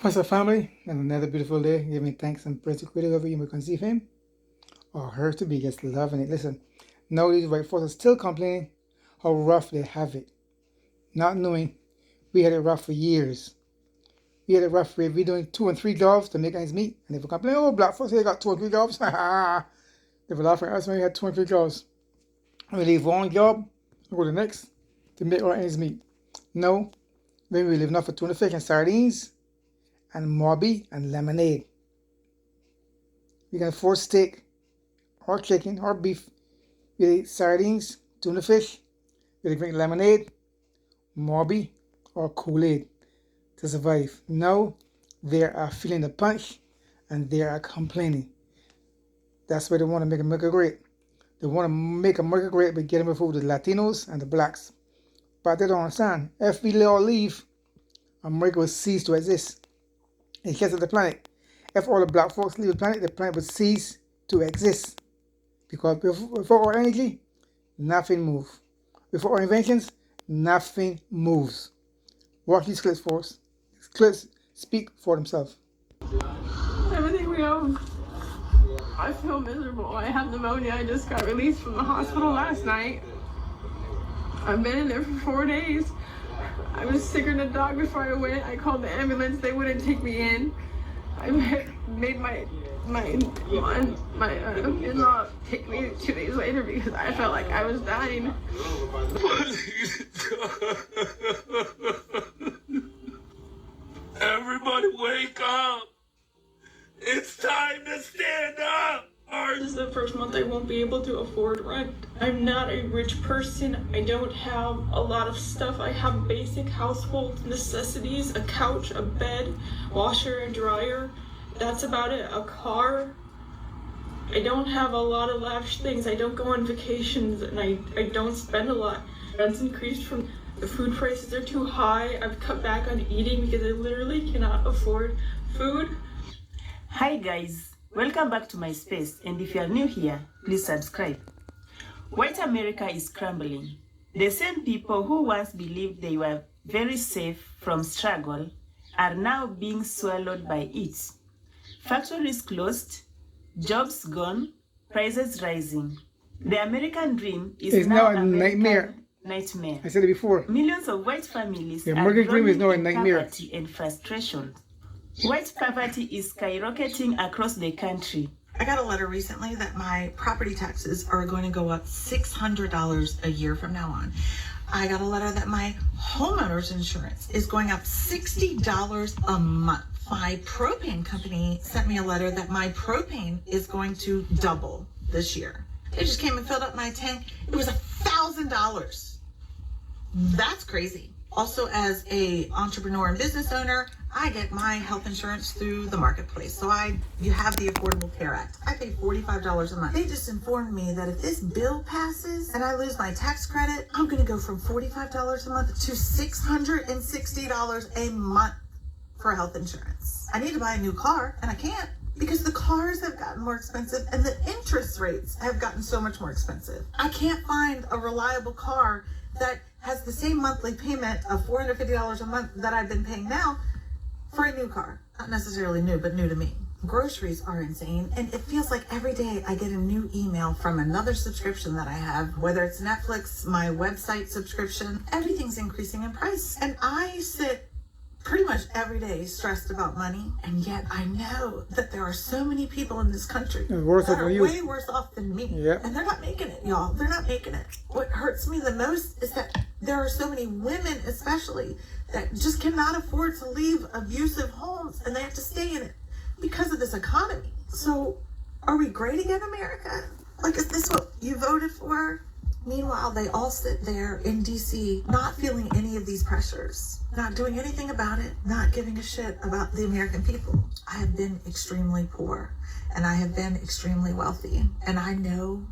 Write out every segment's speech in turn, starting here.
What's up, family? And another beautiful day. Giving thanks and praise to Creator, whoever you may conceive Him or her to be, just loving it. Listen, now these white folks are still complaining how rough they have it, not knowing we had it rough for years. We had it rough for we doing 2 and 3 jobs to make ends meet, and if we complain, oh, black folks, they got 2 and 3 jobs. They were laughing at us when we had 2 and 3 jobs. And we leave one job and go to the next to make our ends meet. No, then we live enough for tuna fish and sardines and Morby and lemonade. We can afford steak or chicken or beef. We eat sardines, tuna fish. We drink lemonade, Morby, or Kool-Aid to survive. Now they are feeling the punch and they are complaining. That's why they want to make America great. They want to make America great by getting before the Latinos and the blacks. But they don't understand. If we all leave, America will cease to exist. It's just the planet. If all the black folks leave the planet would cease to exist. Because before our energy, nothing moves. Before our inventions, nothing moves. Watch these clips for us. These clips speak for themselves. Everything we own. I feel miserable. I have pneumonia. I just got released from the hospital last night. I've been in there for 4 days. I was sicker than a dog before I went. I called the ambulance. They wouldn't take me in. I made my in-law take me 2 days later because I felt like I was dying. Everybody wake up. It's time to stand up. This is the first month I won't be able to afford rent. I'm not a rich person. I don't have a lot of stuff. I have basic household necessities, a couch, a bed, washer and dryer. That's about it. A car. I don't have a lot of lavish things. I don't go on vacations and I don't spend a lot. Rent's increased from the food prices are too high. I've cut back on eating because I literally cannot afford food. Hi guys. Welcome back to my space, and if you are new here, please subscribe. White America is crumbling. The same people who once believed they were very safe from struggle are now being swallowed by it. Factories closed, jobs gone, prices rising. The American dream is now a nightmare. Nightmare. I said it before. Millions of white families The are American dream is now a in nightmare. poverty and frustration. White poverty is skyrocketing across the country. I got a letter recently that my property taxes are going to go up $600 a year from now on. I got a letter that my homeowner's insurance is going up $60 a month. My propane company sent me a letter that my propane is going to double this year. They just came and filled up my tank. It was $1,000. That's crazy. Also, as a entrepreneur and business owner, I get my health insurance through the marketplace. So you have the Affordable Care Act. I pay $45 a month. They just informed me that if this bill passes and I lose my tax credit, I'm going to go from $45 a month to $660 a month for health insurance. I need to buy a new car and I can't because the cars have gotten more expensive and the interest rates have gotten so much more expensive. I can't find a reliable car that has the same monthly payment of $450 a month that I've been paying now for a new car. Not necessarily new, but new to me. Groceries are insane, and it feels like every day I get a new email from another subscription that I have, whether it's Netflix, my website subscription, everything's increasing in price. And I sit pretty much every day stressed about money, and yet I know that there are so many people in this country that are way worse off than me. Yep. And they're not making it, y'all. They're not making it. What hurts me the most is that there are so many women especially that just cannot afford to leave abusive homes and they have to stay in it because of this economy. So are we great again, America? Like, is this what you voted for? Meanwhile, they all sit there in DC not feeling any of these pressures, not doing anything about it, not giving a shit about the American people. I have been extremely poor and I have been extremely wealthy. And I know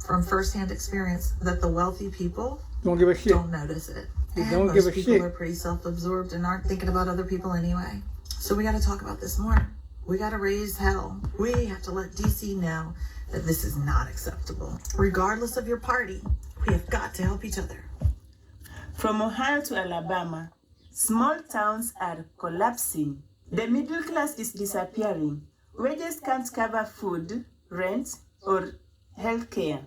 from firsthand experience that the wealthy people Don't give a shit. don't notice it. They And don't most give a people shit. are pretty self-absorbed and aren't thinking about other people anyway. So we got to talk about this more. We got to raise hell. We have to let DC know that this is not acceptable. Regardless of your party, we have got to help each other. From Ohio to Alabama, small towns are collapsing The middle class is disappearing. Wages can't cover food, rent, or health care.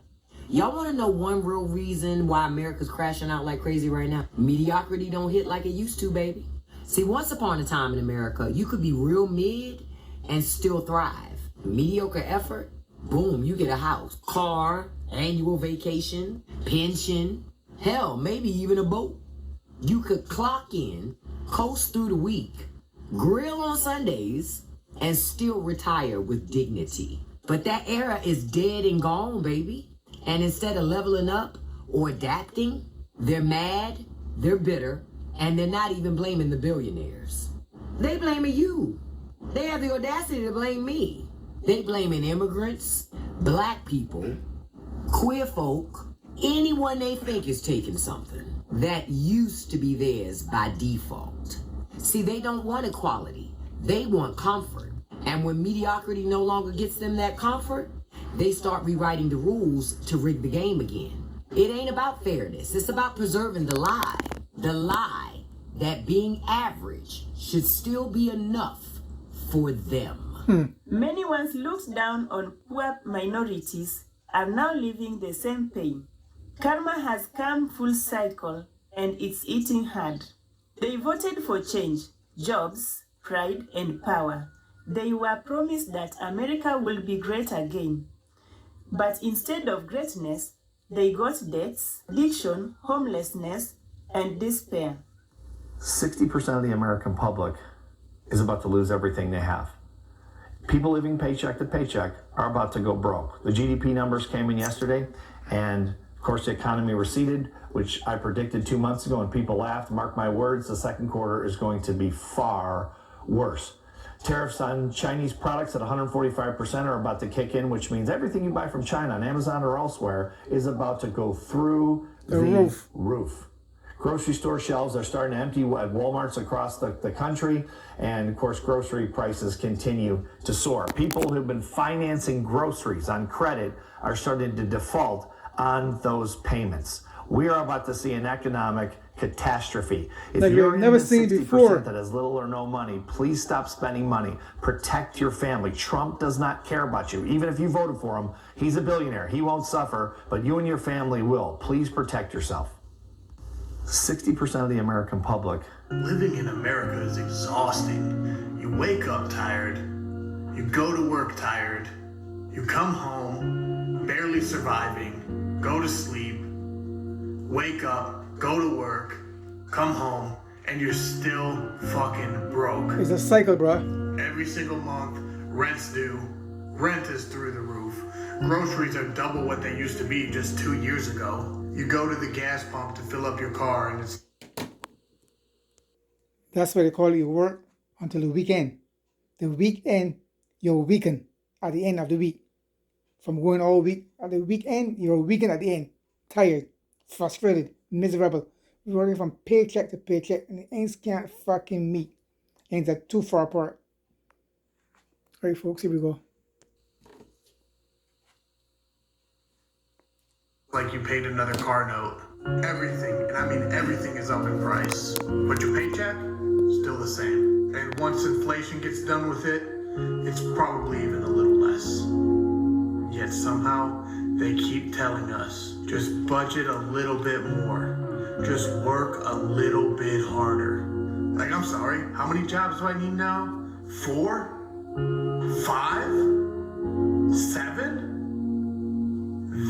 Y'all want to know one real reason why America's crashing out like crazy right now? Mediocrity don't hit like it used to, baby. See, once upon a time in America, you could be real mid and still thrive. Mediocre effort, boom, you get a house, car, annual vacation, pension, hell, maybe even a boat. You could clock in, coast through the week, grill on Sundays, and still retire with dignity. But that era is dead and gone, baby. And instead of leveling up or adapting, they're mad, they're bitter, and they're not even blaming the billionaires. They blaming you. They have the audacity to blame me. They blaming immigrants, black people, queer folk, anyone they think is taking something that used to be theirs by default. See, they don't want equality. They want comfort. And when mediocrity no longer gets them that comfort, they start rewriting the rules to rig the game again. It ain't about fairness. It's about preserving the lie that being average should still be enough for them. Many once looked down on poor minorities are now living the same pain. Karma has come full circle and it's eating hard. They voted for change, jobs, pride, and power. They were promised that America will be great again. But instead of greatness, they got debts, addiction, homelessness, and despair. 60% of the American public is about to lose everything they have. People living paycheck to paycheck are about to go broke. The GDP numbers came in yesterday, and of course the economy receded, which I predicted 2 months ago, and people laughed. Mark my words, the second quarter is going to be far worse. Tariffs on Chinese products at 145% are about to kick in, which means everything you buy from China on Amazon or elsewhere is about to go through the roof. Grocery store shelves are starting to empty at Walmarts across the country, and of course grocery prices continue to soar. People who've been financing groceries on credit are starting to default on those payments. We are about to see an economic catastrophe. If like you're we've never in the seen 60% before. that has little or no money, please stop spending money. Protect your family. Trump does not care about you. Even if you voted for him, he's a billionaire. He won't suffer, but you and your family will. Please protect yourself. 60% of the American public. Living in America is exhausting. You wake up tired, you go to work tired, you come home barely surviving, go to sleep, wake up, go to work, come home, and you're still fucking broke. It's a cycle, bro. Every single month, rent's due, rent is through the roof, groceries are double what they used to be just 2 years ago. You go to the gas pump to fill up your car and it's... That's why they call you work until the weekend. The weekend, you're weakened at the end of the week. From going all week, at the weekend, you're weakened at the end. Tired, frustrated, miserable. We're working from paycheck to paycheck and the ends can't fucking meet. Ends are too far apart. Alright folks, here we go. like you paid another car note. Everything, and I mean everything, is up in price. But your paycheck, still the same. And once inflation gets done with it, it's probably even a little less. Yet somehow, they keep telling us, just budget a little bit more. Just work a little bit harder. Like, I'm sorry, how many jobs do I need now? 4? 5? 7?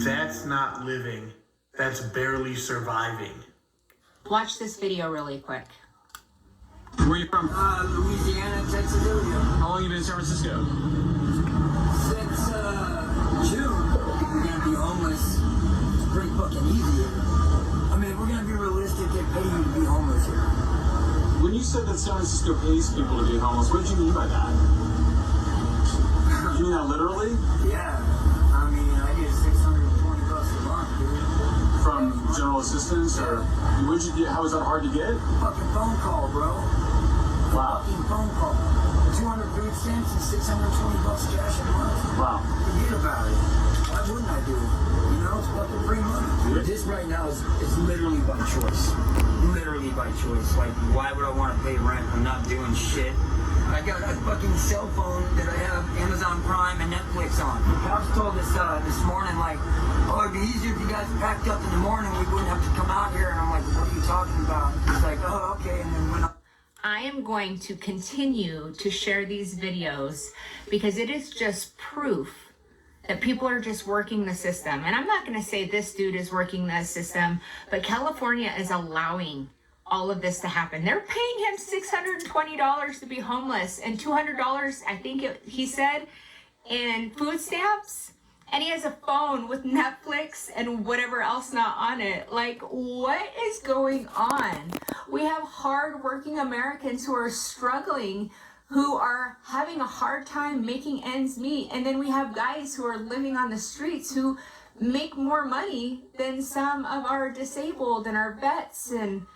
That's not living. That's barely surviving. Watch this video really quick. Where are you from? Louisiana, Texas area. How long have you been in San Francisco? Since June. We're gonna be homeless. It's pretty fucking easy here. I mean, if we're gonna be realistic, they pay you to be homeless here. When you said that San Francisco pays people to be homeless, what did you mean by that? You mean that literally? Yeah. I mean, I get $620 a month, dude. From general assistance, or would you get? How was that hard to get? Fucking phone call, bro. Wow. Fucking phone call. 200 food stamps and $620 cash a month. Wow. Forget about it. Why wouldn't I do it? You know, it's fucking free money. Dude. This right now is literally by choice. Literally by by choice. Like, why would I want to pay rent? I'm not doing shit. I got a fucking cell phone that I have Amazon Prime and Netflix on. Cops told us this morning, like, oh, it'd be easier if you guys packed up in the morning. We wouldn't have to come out here. And I'm like, what are you talking about? He's like, oh, okay. And then went on. I am going to continue to share these videos because it is just proof that people are just working the system. And I'm not going to say this dude is working the system, but California is allowing all of this to happen. They're paying him $620 to be homeless and $200, I think he said, in food stamps. And he has a phone with Netflix and whatever else not on it. Like, what is going on? We have hard-working Americans who are struggling, who are having a hard time making ends meet. And then we have guys who are living on the streets who make more money than some of our disabled and our vets. And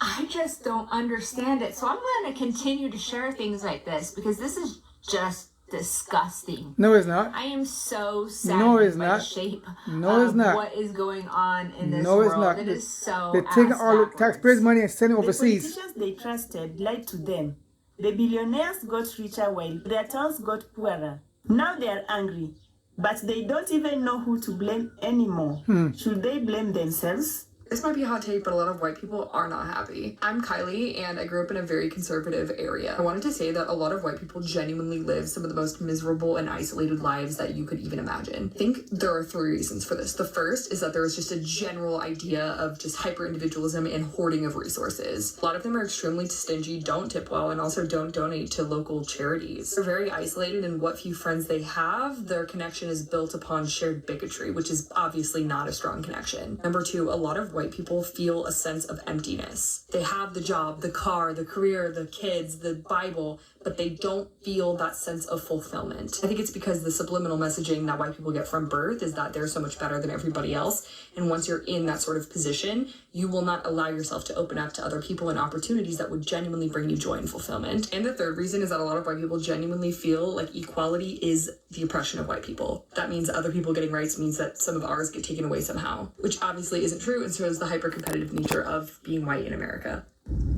I just don't understand it. So I'm going to continue to share things like this because this is just disgusting. No, it's not. I am so sad No, it's by not. the shape No, it's of not. what is going on in this No, world. it's not. It is so They're taking all the taxpayers' money and sending The overseas. politicians they trusted lied to them. The billionaires got richer while their towns got poorer. Now they are angry, but they don't even know who to blame anymore. Should they blame themselves? This might be a hot take, but a lot of white people are not happy. I'm Kylie, and I grew up in a very conservative area. I wanted to say that a lot of white people genuinely live some of the most miserable and isolated lives that you could even imagine. I think there are 3 reasons for this. The first is that there is just a general idea of just hyper-individualism and hoarding of resources. A lot of them are extremely stingy, don't tip well, and also don't donate to local charities. They're very isolated, and what few friends they have, their connection is built upon shared bigotry, which is obviously not a strong connection. Number 2, a lot of white people feel a sense of emptiness. They have the job, the car, the career, the kids, the Bible, but they don't feel that sense of fulfillment. I think it's because the subliminal messaging that white people get from birth is that they're so much better than everybody else. And once you're in that sort of position, you will not allow yourself to open up to other people and opportunities that would genuinely bring you joy and fulfillment. And the third reason is that a lot of white people genuinely feel like equality is the oppression of white people. That means other people getting rights means that some of ours get taken away somehow, which obviously isn't true and shows the hyper-competitive nature of being white in America.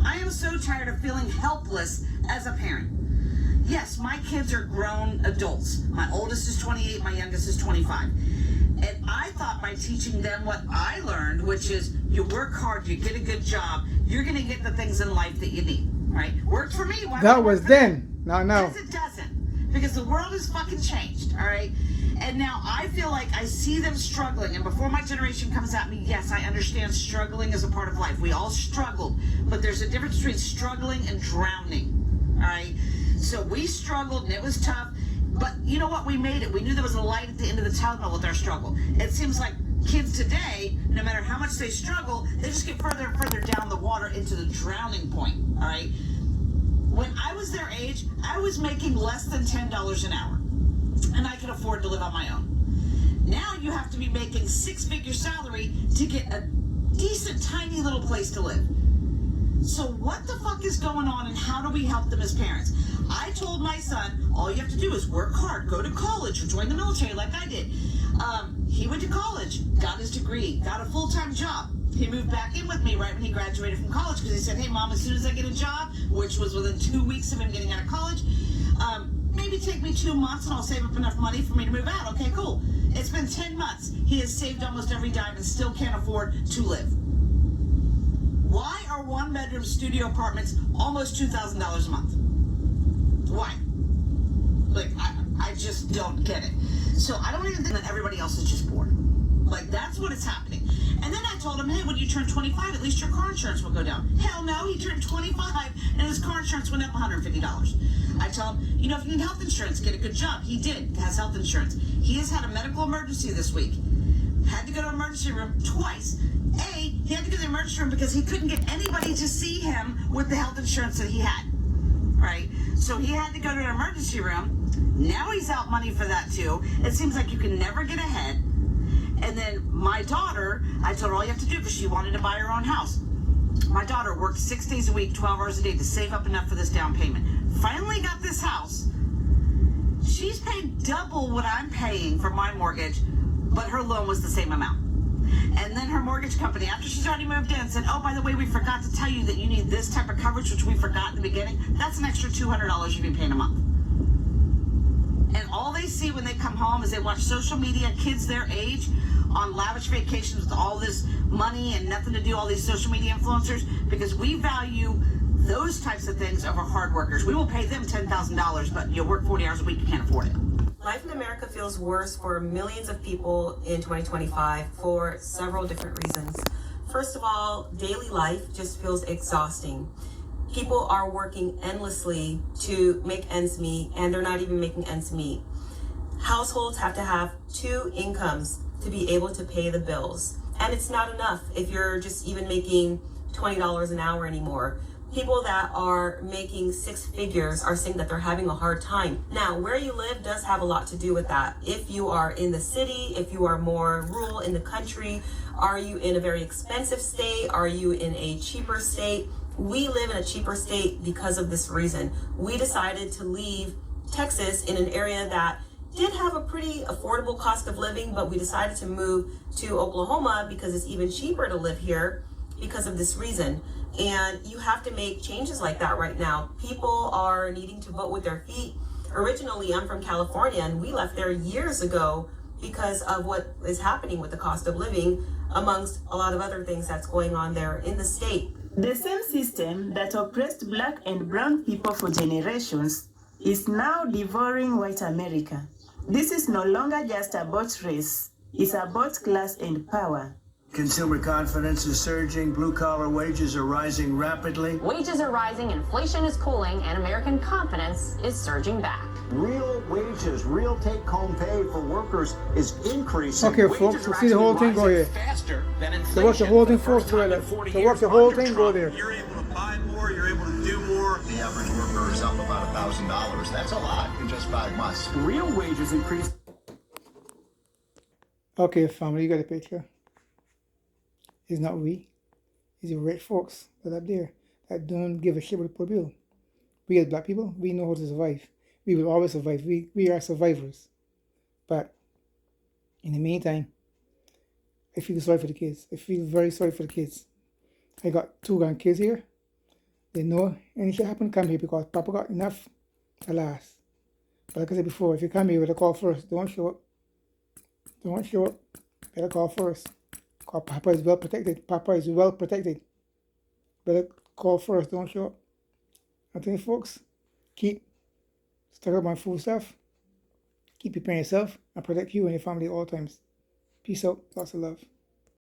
I am so tired of feeling helpless as a parent. Yes, my kids are grown adults. My oldest is 28, my youngest is 25. And I thought by teaching them what I learned, which is you work hard, you get a good job, you're going to get the things in life that you need, right? Worked for me. Why That was then. Not now. Because it doesn't. Because the world has fucking changed, all right? And now I feel like I see them struggling. And before my generation comes at me, yes, I understand struggling is a part of life. We all struggled. But there's a difference between struggling and drowning, all right? So we struggled and it was tough. But you know what? We made it. We knew there was a light at the end of the tunnel with our struggle. It seems like kids today, no matter how much they struggle, they just get further and further down the water into the drowning point, all right? When I was their age, I was making less than $10 an hour. And I could afford to live on my own. Now you have to be making 6-figure salary to get a decent, tiny little place to live. So what the fuck is going on and how do we help them as parents? I told my son, all you have to do is work hard, go to college or join the military like I did. He went to college, got his degree, got a full-time job. He moved back in with me right when he graduated from college because he said, hey mom, as soon as I get a job, which was within 2 weeks of him getting out of college, maybe take me 2 months and I'll save up enough money for me to move out. Okay, cool. It's been 10 months. He has saved almost every dime and still can't afford to live. Why are 1-bedroom studio apartments almost $2,000 a month? Why? Like, I just don't get it. So I don't even think that everybody else is just bored. Like, that's what is happening. And then I told him, hey, when you turn 25, at least your car insurance will go down. Hell no, he turned 25 and his car insurance went up $150. I tell him, you know, if you need health insurance, get a good job. He did, has health insurance. He has had a medical emergency this week. Had to go to emergency room twice. He had to go to the emergency room because he couldn't get anybody to see him with the health insurance that he had. Right? So he had to go to an emergency room. Now he's out money for that too. It seems like you can never get ahead. And then my daughter, I told her all you have to do because she wanted to buy her own house. My daughter worked 6 days a week, 12 hours a day to save up enough for this down payment. Finally got this house. She's paid double what I'm paying for my mortgage, but her loan was the same amount. And then her mortgage company, after she's already moved in, said, oh, by the way, we forgot to tell you that you need type of coverage, which we forgot in the beginning, that's an extra $200 you'd be paying a month. And all they see when they come home is they watch social media, kids their age on lavish vacations with all this money and nothing to do, all these social media influencers, because we value those types of things over hard workers. We will pay them $10,000, but you work 40 hours a week, you can't afford it. Life in America feels worse for millions of people in 2025 for several different reasons. First of all, daily life just feels exhausting. People are working endlessly to make ends meet, and they're not even making ends meet. Households have to have 2 incomes to be able to pay the bills. And it's not enough if you're just even making $20 an hour anymore. People that are making 6 figures are saying that they're having a hard time. Now, where you live does have a lot to do with that. If you are in the city, if you are more rural in the country, are you in a very expensive state? Are you in a cheaper state? We live in a cheaper state because of this reason. We decided to leave Texas in an area that did have a pretty affordable cost of living, but we decided to move to Oklahoma because it's even cheaper to live here because of this reason. And you have to make changes like that right now. People are needing to vote with their feet. Originally, I'm from California, and we left there years ago because of what is happening with the cost of living, amongst a lot of other things that's going on there in the state. The same system that oppressed black and brown people for generations is now devouring white America. This is no longer just about race, it's about class and power. Consumer confidence is surging, blue-collar wages are rising rapidly. Wages are rising, inflation is cooling, and American confidence is surging back. Real wages, real take-home pay for workers is increasing. Okay, folks, so see the whole thing go here. So watch the whole thing, folks, so watch the whole thing go there. You're able to buy more, you're able to do more. The average worker is up about $1,000. That's a lot in just 5 months. Real wages increase. Okay, family, you got a picture. It's not we. It's the rich folks that are up there that don't give a shit about the poor people. We as black people, we know how to survive. We will always survive. We are survivors. But in the meantime, I feel sorry for the kids. I feel very sorry for the kids. I got 2 grandkids here. They know anything happen, come here because Papa got enough to last. But like I said before, if you come here with a call first, don't show up. Don't show up. Better call first. Because Papa is well protected. Papa is well protected. Better call first, don't show up. I think, folks, keep stocking up on food stuff. Keep preparing yourself and protect you and your family at all times. Peace out. Lots of love.